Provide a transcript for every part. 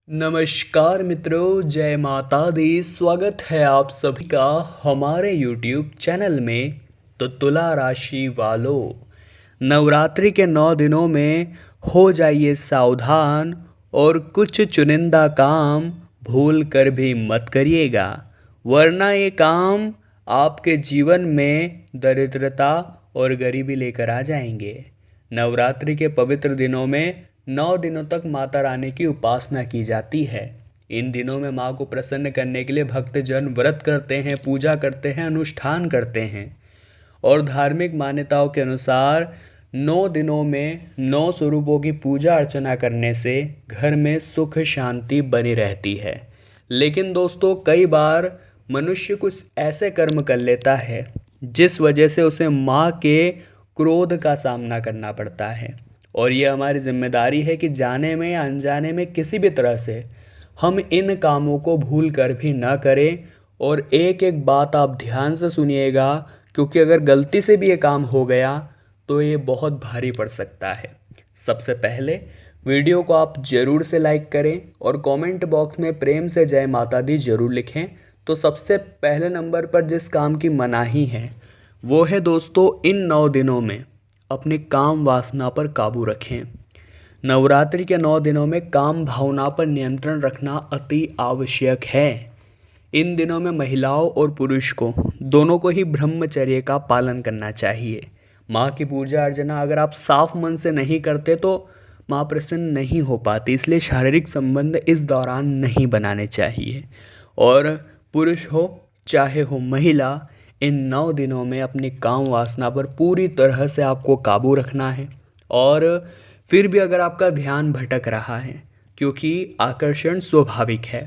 नमस्कार मित्रों, जय माता दी। स्वागत है आप सभी का हमारे YouTube चैनल में। तो तुला राशि वालों, नवरात्रि के 9 दिनों में हो जाइए सावधान और कुछ चुनिंदा काम भूल कर भी मत करिएगा, वरना ये काम आपके जीवन में दरिद्रता और गरीबी लेकर आ जाएंगे। नवरात्रि के पवित्र दिनों में 9 दिनों तक माता रानी की उपासना की जाती है। इन दिनों में माँ को प्रसन्न करने के लिए भक्तजन व्रत करते हैं, पूजा करते हैं, अनुष्ठान करते हैं। और धार्मिक मान्यताओं के अनुसार 9 दिनों में 9 स्वरूपों की पूजा अर्चना करने से घर में सुख शांति बनी रहती है। लेकिन दोस्तों, कई बार मनुष्य कुछ ऐसे कर्म कर लेता है जिस वजह से उसे माँ के क्रोध का सामना करना पड़ता है। और ये हमारी जिम्मेदारी है कि जाने में या अनजाने में किसी भी तरह से हम इन कामों को भूल कर भी ना करें। और एक एक बात आप ध्यान से सुनिएगा, क्योंकि अगर गलती से भी ये काम हो गया तो ये बहुत भारी पड़ सकता है। सबसे पहले वीडियो को आप ज़रूर से लाइक करें और कमेंट बॉक्स में प्रेम से जय माता दी ज़रूर लिखें। तो सबसे पहले नंबर पर जिस काम की मनाही है वो है दोस्तों, इन 9 दिनों में अपने काम वासना पर काबू रखें। नवरात्रि के 9 दिनों में काम भावना पर नियंत्रण रखना अति आवश्यक है। इन दिनों में महिलाओं और पुरुष को दोनों को ही ब्रह्मचर्य का पालन करना चाहिए। माँ की पूजा अर्चना अगर आप साफ मन से नहीं करते तो माँ प्रसन्न नहीं हो पाती, इसलिए शारीरिक संबंध इस दौरान नहीं बनाने चाहिए। और पुरुष हो चाहे हो महिला, इन 9 दिनों में अपनी काम वासना पर पूरी तरह से आपको काबू रखना है। और फिर भी अगर आपका ध्यान भटक रहा है, क्योंकि आकर्षण स्वाभाविक है,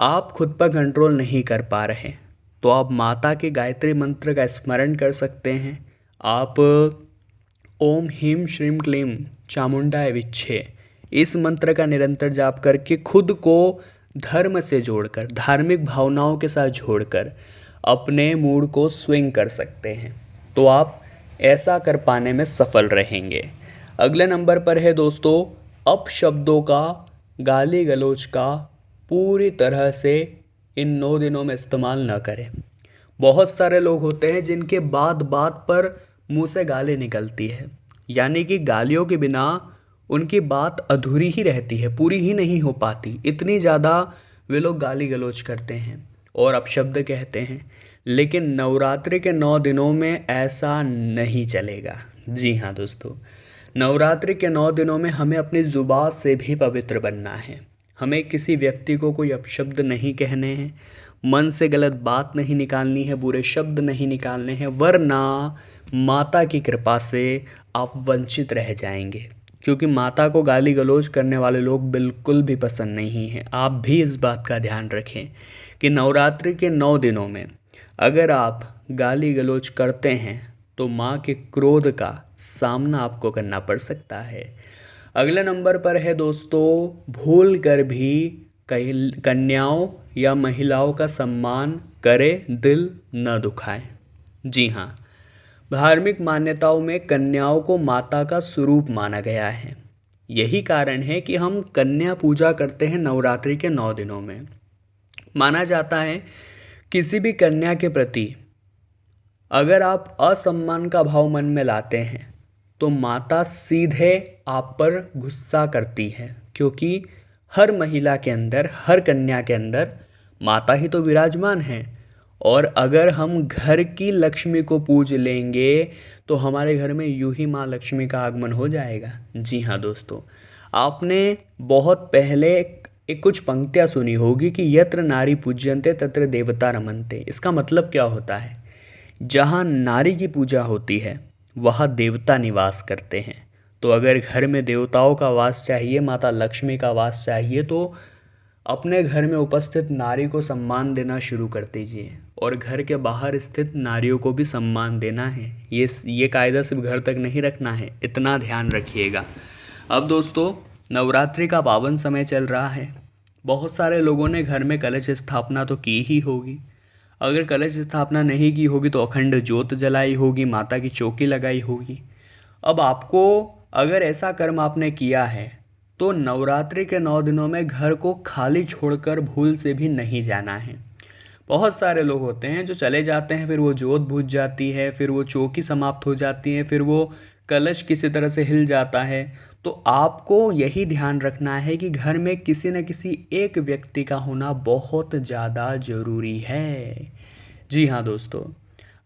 आप खुद पर कंट्रोल नहीं कर पा रहे, तो आप माता के गायत्री मंत्र का स्मरण कर सकते हैं। आप ओम ह्रीं श्रीं क्लीं चामुंडाय विच्छे इस मंत्र का निरंतर जाप करके खुद को धर्म से जोड़कर, धार्मिक भावनाओं के साथ जोड़कर अपने मूड को स्विंग कर सकते हैं। तो आप ऐसा कर पाने में सफल रहेंगे। अगले नंबर पर है दोस्तों, अपशब्दों का, गाली गलौज का पूरी तरह से इन 9 दिनों में इस्तेमाल न करें। बहुत सारे लोग होते हैं जिनके बात बात पर मुंह से गाली निकलती है, यानी कि गालियों के बिना उनकी बात अधूरी ही रहती है, पूरी ही नहीं हो पाती। इतनी ज़्यादा वे लोग गाली गलौज करते हैं और अपशब्द कहते हैं। लेकिन नवरात्रि के 9 दिनों में ऐसा नहीं चलेगा। जी हाँ दोस्तों, नवरात्रि के 9 दिनों में हमें अपनी ज़ुबान से भी पवित्र बनना है। हमें किसी व्यक्ति को कोई अपशब्द नहीं कहने हैं, मन से गलत बात नहीं निकालनी है, बुरे शब्द नहीं निकालने हैं, वरना माता की कृपा से आप वंचित रह जाएंगे। क्योंकि माता को गाली गलौज करने वाले लोग बिल्कुल भी पसंद नहीं हैं। आप भी इस बात का ध्यान रखें कि नवरात्रि के 9 दिनों में अगर आप गाली गलौज करते हैं तो माँ के क्रोध का सामना आपको करना पड़ सकता है। अगले नंबर पर है दोस्तों, भूल कर भी कन्याओं या महिलाओं का सम्मान करें, दिल न दुखाएं। जी हाँ, धार्मिक मान्यताओं में कन्याओं को माता का स्वरूप माना गया है। यही कारण है कि हम कन्या पूजा करते हैं नवरात्रि के 9 दिनों में। माना जाता है किसी भी कन्या के प्रति अगर आप असम्मान का भाव मन में लाते हैं तो माता सीधे आप पर गुस्सा करती है, क्योंकि हर महिला के अंदर, हर कन्या के अंदर माता ही तो विराजमान है। और अगर हम घर की लक्ष्मी को पूज लेंगे तो हमारे घर में यूं ही माँ लक्ष्मी का आगमन हो जाएगा। जी हाँ दोस्तों, आपने बहुत पहले एक कुछ पंक्तियाँ सुनी होगी कि यत्र नारी पूज्यन्ते तत्र देवता रमन्ते। इसका मतलब क्या होता है? जहाँ नारी की पूजा होती है वहाँ देवता निवास करते हैं। तो अगर घर में देवताओं का वास चाहिए, माता लक्ष्मी का वास चाहिए, तो अपने घर में उपस्थित नारी को सम्मान देना शुरू कर दीजिए और घर के बाहर स्थित नारियों को भी सम्मान देना है। ये कायदा सिर्फ घर तक नहीं रखना है, इतना ध्यान रखिएगा। अब दोस्तों, नवरात्रि का पावन समय चल रहा है। बहुत सारे लोगों ने घर में कलश स्थापना तो की ही होगी। अगर कलश स्थापना नहीं की होगी तो अखंड ज्योत जलाई होगी, माता की चौकी लगाई होगी। अब आपको, अगर ऐसा कर्म आपने किया है तो नवरात्रि के 9 दिनों में घर को खाली छोड़कर भूल से भी नहीं जाना है। बहुत सारे लोग होते हैं जो चले जाते हैं, फिर वो जोत बुझ जाती है, फिर वो चौकी समाप्त हो जाती है, फिर वो कलश किसी तरह से हिल जाता है। तो आपको यही ध्यान रखना है कि घर में किसी न किसी एक व्यक्ति का होना बहुत ज़्यादा ज़रूरी है। जी हाँ दोस्तों,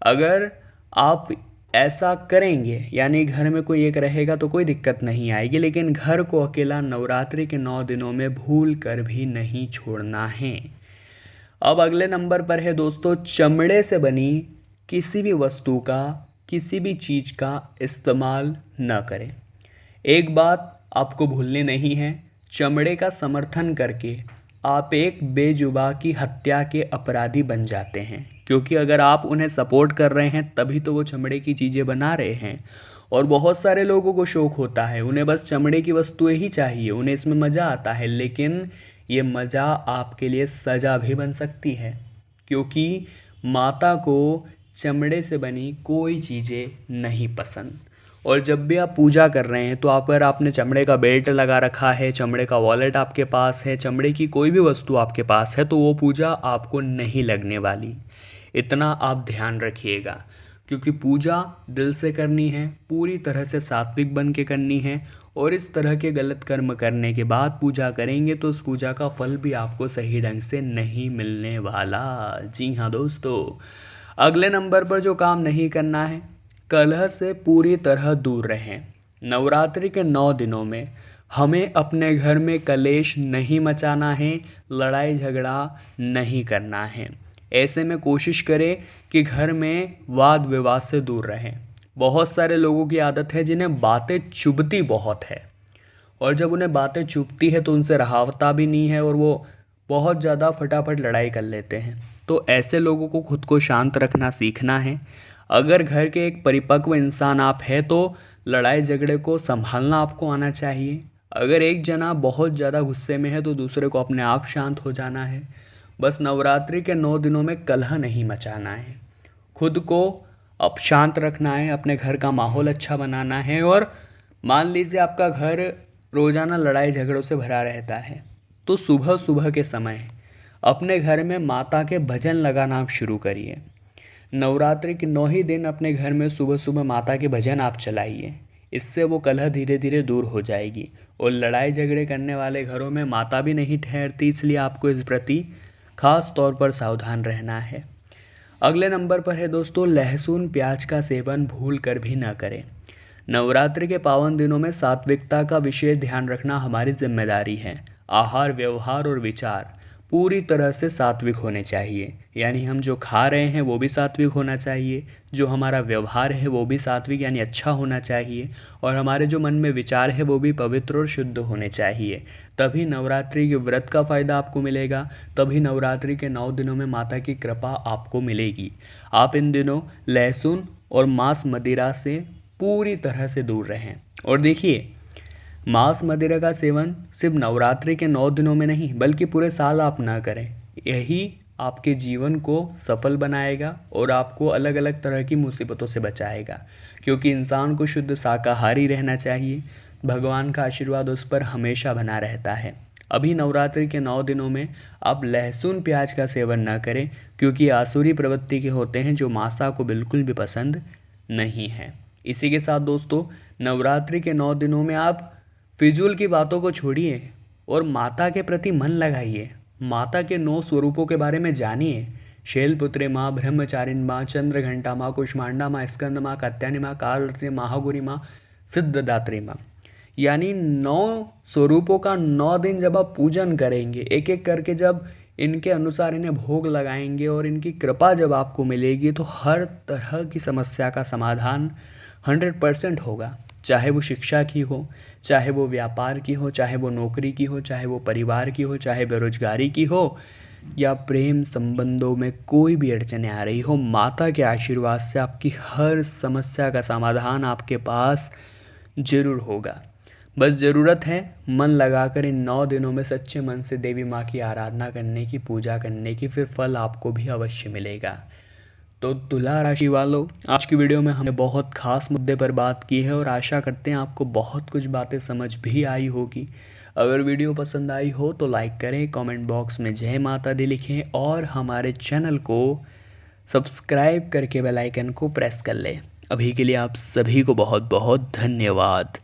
अगर आप ऐसा करेंगे यानी घर में कोई एक रहेगा तो कोई दिक्कत नहीं आएगी, लेकिन घर को अकेला नवरात्रि के 9 दिनों में भूल कर भी नहीं छोड़ना है। अब अगले नंबर पर है दोस्तों, चमड़े से बनी किसी भी वस्तु का, किसी भी चीज़ का इस्तेमाल न करें। एक बात आपको भूलनी नहीं है, चमड़े का समर्थन करके आप एक बेजुबां की हत्या के अपराधी बन जाते हैं, क्योंकि अगर आप उन्हें सपोर्ट कर रहे हैं तभी तो वो चमड़े की चीज़ें बना रहे हैं। और बहुत सारे लोगों को शौक होता है, उन्हें बस चमड़े की वस्तुएं ही चाहिए, उन्हें इसमें मज़ा आता है, लेकिन ये मज़ा आपके लिए सज़ा भी बन सकती है, क्योंकि माता को चमड़े से बनी कोई चीज़ें नहीं पसंद। और जब भी आप पूजा कर रहे हैं तो अगर आपने चमड़े का बेल्ट लगा रखा है, चमड़े का वॉलेट आपके पास है, चमड़े की कोई भी वस्तु आपके पास है, तो वो पूजा आपको नहीं लगने वाली। इतना आप ध्यान रखिएगा, क्योंकि पूजा दिल से करनी है, पूरी तरह से सात्विक बन के करनी है। और इस तरह के गलत कर्म करने के बाद पूजा करेंगे तो उस पूजा का फल भी आपको सही ढंग से नहीं मिलने वाला। जी हाँ दोस्तों, अगले नंबर पर जो काम नहीं करना है, कलह से पूरी तरह दूर रहें। नवरात्रि के 9 दिनों में हमें अपने घर में कलेश नहीं मचाना है, लड़ाई झगड़ा नहीं करना है। ऐसे में कोशिश करें कि घर में वाद विवाद से दूर रहें। बहुत सारे लोगों की आदत है जिन्हें बातें चुभती बहुत है, और जब उन्हें बातें चुभती है तो उनसे रहावता भी नहीं है और वो बहुत ज़्यादा फटाफट लड़ाई कर लेते हैं। तो ऐसे लोगों को खुद को शांत रखना सीखना है। अगर घर के एक परिपक्व इंसान आप हैं तो लड़ाई झगड़े को संभालना आपको आना चाहिए। अगर एक जना बहुत ज़्यादा गुस्से में है तो दूसरे को अपने आप शांत हो जाना है। बस नवरात्रि के 9 दिनों में कलह नहीं मचाना है, खुद को अब शांत रखना है, अपने घर का माहौल अच्छा बनाना है। और मान लीजिए आपका घर रोज़ाना लड़ाई झगड़ों से भरा रहता है, तो सुबह सुबह के समय अपने घर में माता के भजन लगाना आप शुरू करिए। नवरात्रि के 9 ही दिन अपने घर में सुबह सुबह माता के भजन आप चलाइए। इससे वो कलह धीरे धीरे दूर हो जाएगी। और लड़ाई झगड़े करने वाले घरों में माता भी नहीं ठहरती, इसलिए आपको इस प्रति खास तौर पर सावधान रहना है। अगले नंबर पर है दोस्तों, लहसुन प्याज का सेवन भूल कर भी ना करें। नवरात्रि के पावन दिनों में सात्विकता का विशेष ध्यान रखना हमारी जिम्मेदारी है। आहार, व्यवहार और विचार पूरी तरह से सात्विक होने चाहिए, यानी हम जो खा रहे हैं वो भी सात्विक होना चाहिए, जो हमारा व्यवहार है वो भी सात्विक यानी अच्छा होना चाहिए, और हमारे जो मन में विचार है वो भी पवित्र और शुद्ध होने चाहिए। तभी नवरात्रि के व्रत का फ़ायदा आपको मिलेगा, तभी नवरात्रि के 9 दिनों में माता की कृपा आपको मिलेगी। आप इन दिनों लहसुन और मांस मदिरा से पूरी तरह से दूर रहें। और देखिए, मांस मदिरा का सेवन सिर्फ नवरात्रि के 9 दिनों में नहीं बल्कि पूरे साल आप ना करें। यही आपके जीवन को सफल बनाएगा और आपको अलग अलग तरह की मुसीबतों से बचाएगा, क्योंकि इंसान को शुद्ध शाकाहारी रहना चाहिए। भगवान का आशीर्वाद उस पर हमेशा बना रहता है। अभी नवरात्रि के 9 दिनों में आप लहसुन प्याज का सेवन ना करें, क्योंकि आसुरी प्रवृत्ति के होते हैं जो माता को बिल्कुल भी पसंद नहीं है। इसी के साथ दोस्तों, नवरात्रि के 9 दिनों में आप फिजूल की बातों को छोड़िए और माता के प्रति मन लगाइए। माता के 9 स्वरूपों के बारे में जानिए। शैलपुत्री माँ, ब्रह्मचारिणी माँ, चंद्रघंटा माँ, कुष्मांडा माँ, स्कंद माँ, कात्यायनी माँ, कालरात्रि, महागौरी माँ, सिद्धदात्री माँ, यानी 9 स्वरूपों का 9 दिन जब आप पूजन करेंगे, एक एक करके जब इनके अनुसार इन्हें भोग लगाएंगे और इनकी कृपा जब आपको मिलेगी, तो हर तरह की समस्या का समाधान 100% होगा। चाहे वो शिक्षा की हो, चाहे वो व्यापार की हो, चाहे वो नौकरी की हो, चाहे वो परिवार की हो, चाहे बेरोजगारी की हो, या प्रेम संबंधों में कोई भी अड़चने आ रही हो, माता के आशीर्वाद से आपकी हर समस्या का समाधान आपके पास जरूर होगा। बस ज़रूरत है मन लगाकर इन 9 दिनों में सच्चे मन से देवी माँ की आराधना करने की, पूजा करने की, फिर फल आपको भी अवश्य मिलेगा। तो तुला राशि वालों, आज की वीडियो में हमने बहुत खास मुद्दे पर बात की है और आशा करते हैं आपको बहुत कुछ बातें समझ भी आई होगी। अगर वीडियो पसंद आई हो तो लाइक करें, कमेंट बॉक्स में जय माता दी लिखें और हमारे चैनल को सब्सक्राइब करके बेल आइकन को प्रेस कर लें। अभी के लिए आप सभी को बहुत बहुत धन्यवाद।